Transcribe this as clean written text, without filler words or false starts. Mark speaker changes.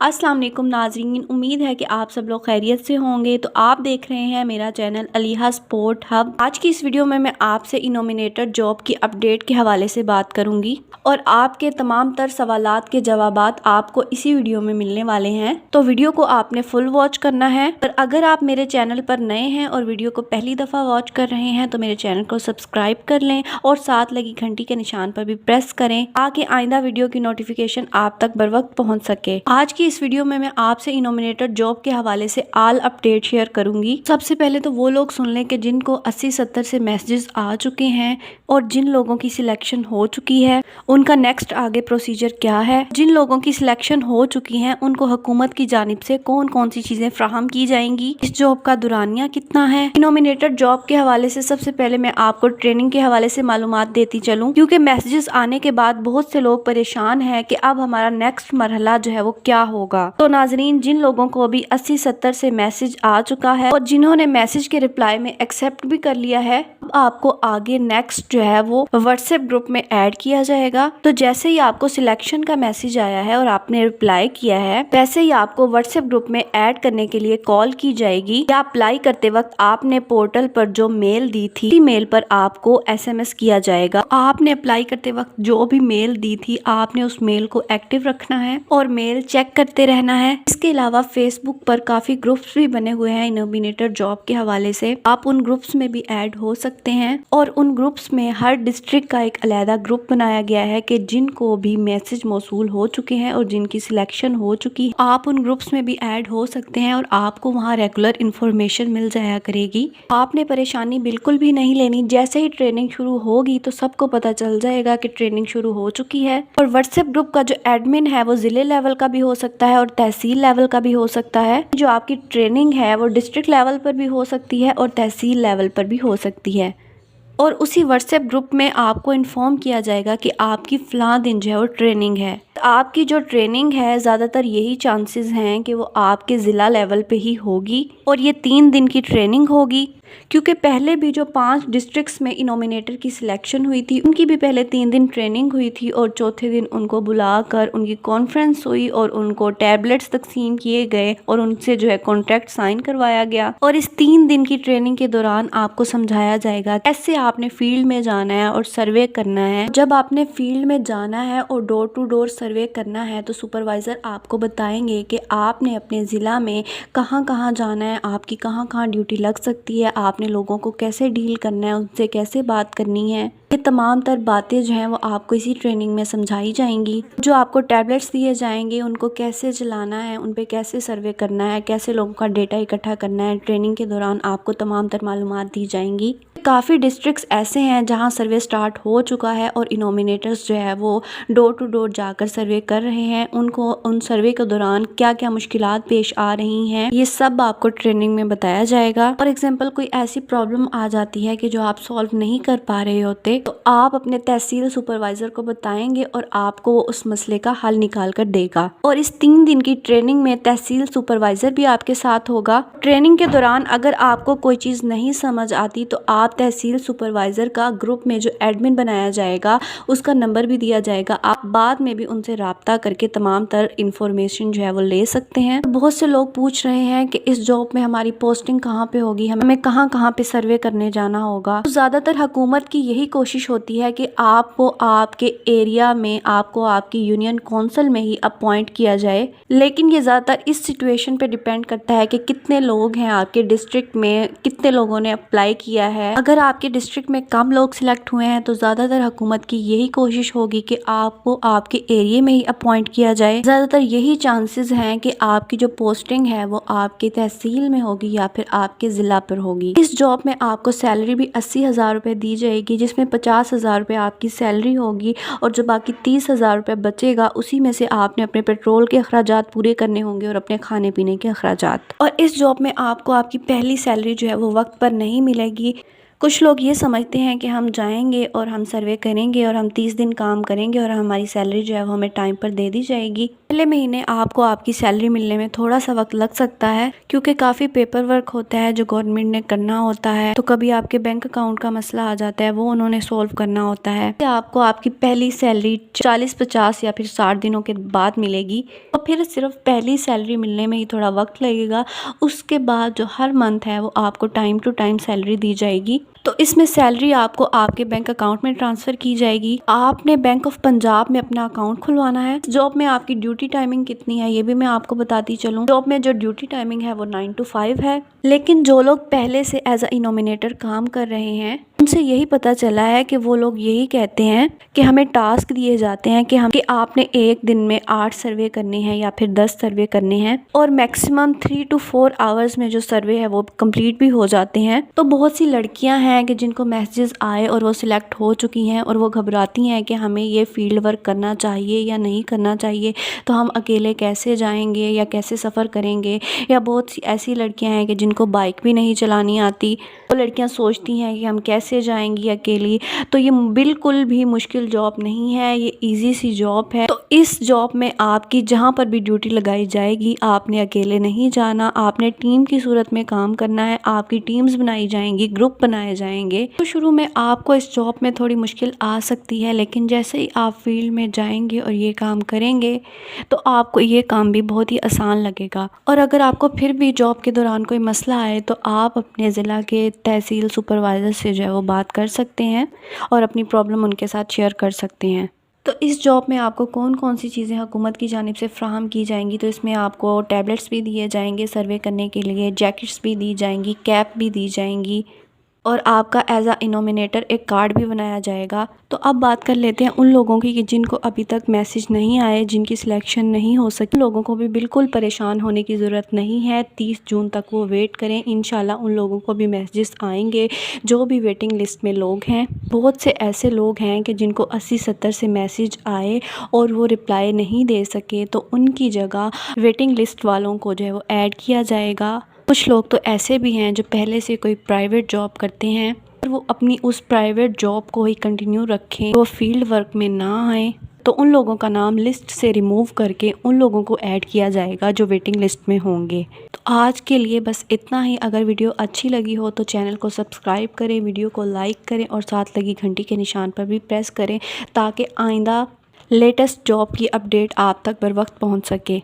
Speaker 1: अस्सलाम वालेकुम नाज़रीन, उम्मीद है कि आप सब लोग खैरियत से होंगे। तो आप देख रहे हैं मेरा चैनल अलीहा स्पोर्ट हब। आज की इस वीडियो में मैं आपसे इनोमिनेटेड जॉब की अपडेट के हवाले से बात करूंगी और आपके तमाम तर सवालात के जवाबात आपको इसी वीडियो में मिलने वाले हैं। तो वीडियो को आपने फुल वॉच करना है। और अगर आप मेरे चैनल पर नए हैं और वीडियो को पहली दफ़ा वॉच कर रहे हैं तो मेरे चैनल को सब्सक्राइब कर लें और साथ लगी घंटी के निशान पर भी प्रेस करें ताकि आइंदा वीडियो की नोटिफिकेशन आप तक बर वक्त पहुँच सके। आज की इस वीडियो में मैं आपसे इनोमिनेटेड जॉब के हवाले से आल अपडेट शेयर करूंगी। सबसे पहले तो वो लोग सुन लें कि जिनको 80-70 से मैसेजेस आ चुके हैं और जिन लोगों की सिलेक्शन हो चुकी है उनका नेक्स्ट आगे प्रोसीजर क्या है। जिन लोगों की सिलेक्शन हो चुकी है उनको हुकूमत की जानिब से कौन कौन सी चीजें फ्राहम की जाएंगी, इस जॉब का दुरानिया कितना है। इनोमिनेटेड जॉब के हवाले से सबसे पहले मैं आपको ट्रेनिंग के हवाले से मालूमात देती चलूँ, क्योंकि मैसेजेस आने के बाद बहुत से लोग परेशान है कि अब हमारा नेक्स्ट मरहला जो है वो क्या होगा। तो नाजरीन, जिन लोगों को अभी 80-70 से मैसेज आ चुका है और जिन्होंने मैसेज के रिप्लाई में एक्सेप्ट भी कर लिया है, अब आपको आगे नेक्स्ट जो है वो व्हाट्सएप ग्रुप में ऐड किया जाएगा। तो जैसे ही आपको सिलेक्शन का मैसेज आया है और आपने रिप्लाई किया है, वैसे ही आपको व्हाट्सएप ग्रुप में ऐड करने के लिए कॉल की जाएगी या अप्लाई करते वक्त आपने पोर्टल पर जो मेल दी थी उसी मेल पर आपको SMS किया जाएगा। आपने अप्लाई करते वक्त जो भी मेल दी थी आपने उस मेल को एक्टिव रखना है और मेल चेक करते रहना है। इसके अलावा फेसबुक पर काफी ग्रुप्स भी बने हुए हैं इनोमिनेटेड जॉब के हवाले से, आप उन ग्रुप्स में भी ऐड हो सकते हैं। और उन ग्रुप्स में हर डिस्ट्रिक्ट का एक अलहदा ग्रुप बनाया गया है कि जिनको भी मैसेज मौसूल हो चुके हैं और जिनकी सिलेक्शन हो चुकी है, आप उन ग्रुप्स में भी ऐड हो सकते हैं और आपको वहाँ रेगुलर इंफॉर्मेशन मिल जाया करेगी। आपने परेशानी बिल्कुल भी नहीं लेनी। जैसे ही ट्रेनिंग शुरू होगी तो सबको पता चल जाएगा कि ट्रेनिंग शुरू हो चुकी है। और व्हाट्सएप ग्रुप का जो एडमिन है वो जिले लेवल का भी हो सकता है और तहसील लेवल का भी हो सकता है। जो आपकी ट्रेनिंग है वो डिस्ट्रिक्ट लेवल पर भी हो सकती है और तहसील लेवल पर भी हो सकती है। और उसी व्हाट्सएप ग्रुप में आपको इन्फॉर्म किया जाएगा कि आपकी फ़लाँ दिन जो है वो ट्रेनिंग है। आपकी जो ट्रेनिंग है ज़्यादातर यही चांसेस हैं कि वो आपके ज़िला लेवल पे ही होगी और ये 3 दिन की ट्रेनिंग होगी, क्योंकि पहले भी जो 5 डिस्ट्रिक्ट्स में इनोमिनेटर की सिलेक्शन हुई थी उनकी भी पहले 3 दिन ट्रेनिंग हुई थी और चौथे दिन उनको बुलाकर उनकी कॉन्फ्रेंस हुई और उनको टैबलेट्स तकसीम किए गए और उनसे जो है कॉन्ट्रैक्ट साइन करवाया गया। और इस 3 दिन की ट्रेनिंग के दौरान आपको समझाया जाएगा कैसे आपने फील्ड में जाना है और सर्वे करना है। जब आपने फील्ड में जाना है और डोर टू डोर सर्वे करना है तो सुपरवाइज़र आपको बताएंगे कि आपने अपने ज़िला में कहाँ कहाँ जाना है, आपकी कहाँ कहाँ ड्यूटी लग सकती है, आपने लोगों को कैसे डील करना है, उनसे कैसे बात करनी है। ये तमाम तर बातें जो हैं वो आपको इसी ट्रेनिंग में समझाई जाएंगी। जो आपको टैबलेट्स दिए जाएंगे उनको कैसे चलाना है, उन पे कैसे सर्वे करना है, कैसे लोगों का डेटा इकट्ठा करना है, ट्रेनिंग के दौरान आपको तमाम तर मालूमात दी जाएंगी। काफ़ी डिस्ट्रिक्ट्स ऐसे हैं जहां सर्वे स्टार्ट हो चुका है और इनोमिनेटर्स जो है वो डोर टू डोर जाकर सर्वे कर रहे हैं। उनको उन सर्वे के दौरान क्या क्या मुश्किलात पेश आ रही हैं ये सब आपको ट्रेनिंग में बताया जाएगा। फॉर एग्जांपल कोई ऐसी प्रॉब्लम आ जाती है कि जो आप सॉल्व नहीं कर पा रहे होते तो आप अपने तहसील सुपरवाइजर को बताएंगे और आपको वो उस मसले का हल निकाल कर देगा। और इस 3 दिन की ट्रेनिंग में तहसील सुपरवाइजर भी आपके साथ होगा। ट्रेनिंग के दौरान अगर आपको कोई चीज़ नहीं समझ आती तो आप तहसील सुपरवाइजर का ग्रुप में जो एडमिन बनाया जाएगा उसका नंबर भी दिया जाएगा, आप बाद में भी उनसे राब्ता करके तमाम तर इंफॉर्मेशन जो है वो ले सकते हैं। बहुत से लोग पूछ रहे हैं कि इस जॉब में हमारी पोस्टिंग कहाँ पे होगी, हमें कहाँ कहाँ पे सर्वे करने जाना होगा। तो ज़्यादातर हुकूमत की यही कोशिश होती है कि आपको आपके एरिया में, आपको आपकी यूनियन काउंसिल में ही अपॉइंट किया जाए। लेकिन ये ज़्यादातर इस सिचुएशन पे डिपेंड करता है कि कितने लोग हैं आपके डिस्ट्रिक्ट में, कितने लोगों ने अप्लाई किया है। अगर आपके डिस्ट्रिक्ट में कम लोग सिलेक्ट हुए हैं तो ज़्यादातर हुकूमत की यही कोशिश होगी कि आपको आपके एरिया में ही अपॉइंट किया जाए। ज़्यादातर यही चांसेस हैं कि आपकी जो पोस्टिंग है वो आपकी तहसील में होगी या फिर आपके ज़िला पर होगी। इस जॉब में आपको सैलरी भी 80,000 रुपये दी जाएगी, जिसमें 50,000 रुपये आपकी सैलरी होगी और जो बाकी 30,000 रुपये बचेगा उसी में से आपने अपने पेट्रोल के अखराजात पूरे करने होंगे और अपने खाने पीने के अखराजात। और इस जॉब में आपको आपकी पहली सैलरी जो है वो वक्त पर नहीं मिलेगी। कुछ लोग ये समझते हैं कि हम जाएंगे और हम सर्वे करेंगे और हम 30 दिन काम करेंगे और हमारी सैलरी जो है वो हमें टाइम पर दे दी जाएगी। पहले महीने आपको आपकी सैलरी मिलने में थोड़ा सा वक्त लग सकता है, क्योंकि काफ़ी पेपर वर्क होता है जो गवर्नमेंट ने करना होता है। तो कभी आपके बैंक अकाउंट का मसला आ जाता है, वो उन्होंने सोल्व करना होता है। आपको आपकी पहली सैलरी 40-50 या फिर 60 दिनों के बाद मिलेगी। तो फिर सिर्फ पहली सैलरी मिलने में ही थोड़ा वक्त लगेगा। उसके बाद जो हर मंथ है वो आपको टाइम टू टाइम सैलरी दी जाएगी। तो इसमें सैलरी आपको आपके बैंक अकाउंट में ट्रांसफ़र की जाएगी। आपने बैंक ऑफ पंजाब में अपना अकाउंट खुलवाना है। जॉब में आपकी ड्यूटी टाइमिंग कितनी है ये भी मैं आपको बताती चलूँ। जॉब में जो ड्यूटी टाइमिंग है वो 9 to 5 है, लेकिन जो लोग पहले से एज अ इनोमिनेटर काम कर रहे हैं उनसे यही पता चला है कि वो लोग यही कहते हैं कि हमें टास्क दिए जाते हैं कि आपने एक दिन में 8 सर्वे करने हैं या फिर 10 सर्वे करने हैं, और मैक्सिमम 3 to 4 आवर्स में जो सर्वे है वो कंप्लीट भी हो जाते हैं। तो बहुत सी लड़कियां हैं कि जिनको मैसेजेस आए और वो सिलेक्ट हो चुकी हैं और वो घबराती हैं कि हमें ये फील्ड वर्क करना चाहिए या नहीं करना चाहिए, तो हम अकेले कैसे जाएंगे या कैसे सफ़र करेंगे। या बहुत सी ऐसी लड़कियां हैं कि जिनको बाइक भी नहीं चलानी आती, वो लड़कियां सोचती हैं कि हम कैसे जाएंगी अकेली। तो ये बिल्कुल भी मुश्किल जॉब नहीं है, ये इजी सी जॉब है। तो इस जॉब में आपकी जहाँ पर भी ड्यूटी लगाई जाएगी आपने अकेले नहीं जाना, आपने टीम की सूरत में काम करना है। आपकी टीम्स बनाई जाएंगी, ग्रुप बनाए जाएंगे। तो शुरू में आपको इस जॉब में थोड़ी मुश्किल आ सकती है, लेकिन जैसे ही आप फील्ड में जाएंगे और ये काम करेंगे तो आपको ये काम भी बहुत ही आसान लगेगा। और अगर आपको फिर भी जॉब के दौरान कोई मसला आए तो आप अपने ज़िला के तहसील सुपरवाइज़र से जो है वो बात कर सकते हैं और अपनी प्रॉब्लम उनके साथ शेयर कर सकते हैं। तो इस जॉब में आपको कौन कौन सी चीज़ें हुकूमत की जानिब से फ्राहम की जाएंगी, तो इसमें आपको टैबलेट्स भी दिए जाएंगे सर्वे करने के लिए, जैकेट्स भी दी जाएंगी, कैप भी दी जाएंगी, और आपका एज अ इनोमिनेटर एक कार्ड भी बनाया जाएगा। तो अब बात कर लेते हैं उन लोगों की कि जिनको अभी तक मैसेज नहीं आए, जिनकी सिलेक्शन नहीं हो सकी। उन लोगों को भी बिल्कुल परेशान होने की ज़रूरत नहीं है। 30 जून तक वो वेट करें, इंशाल्लाह उन लोगों को भी मैसेजेस आएंगे जो भी वेटिंग लिस्ट में लोग हैं। बहुत से ऐसे लोग हैं कि जिनको 80-70 से मैसेज आए और वो रिप्लाई नहीं दे सके, तो उनकी जगह वेटिंग लिस्ट वालों को जो है वो ऐड किया जाएगा। कुछ लोग तो ऐसे भी हैं जो पहले से कोई प्राइवेट जॉब करते हैं और वो अपनी उस प्राइवेट जॉब को ही कंटिन्यू रखें, वो फील्ड वर्क में ना आए, तो उन लोगों का नाम लिस्ट से रिमूव करके उन लोगों को ऐड किया जाएगा जो वेटिंग लिस्ट में होंगे। तो आज के लिए बस इतना ही। अगर वीडियो अच्छी लगी हो तो चैनल को सब्सक्राइब करें, वीडियो को लाइक करें और साथ लगी घंटी के निशान पर भी प्रेस करें ताकि आइंदा लेटेस्ट जॉब की अपडेट आप तक बर वक्त पहुँच सके।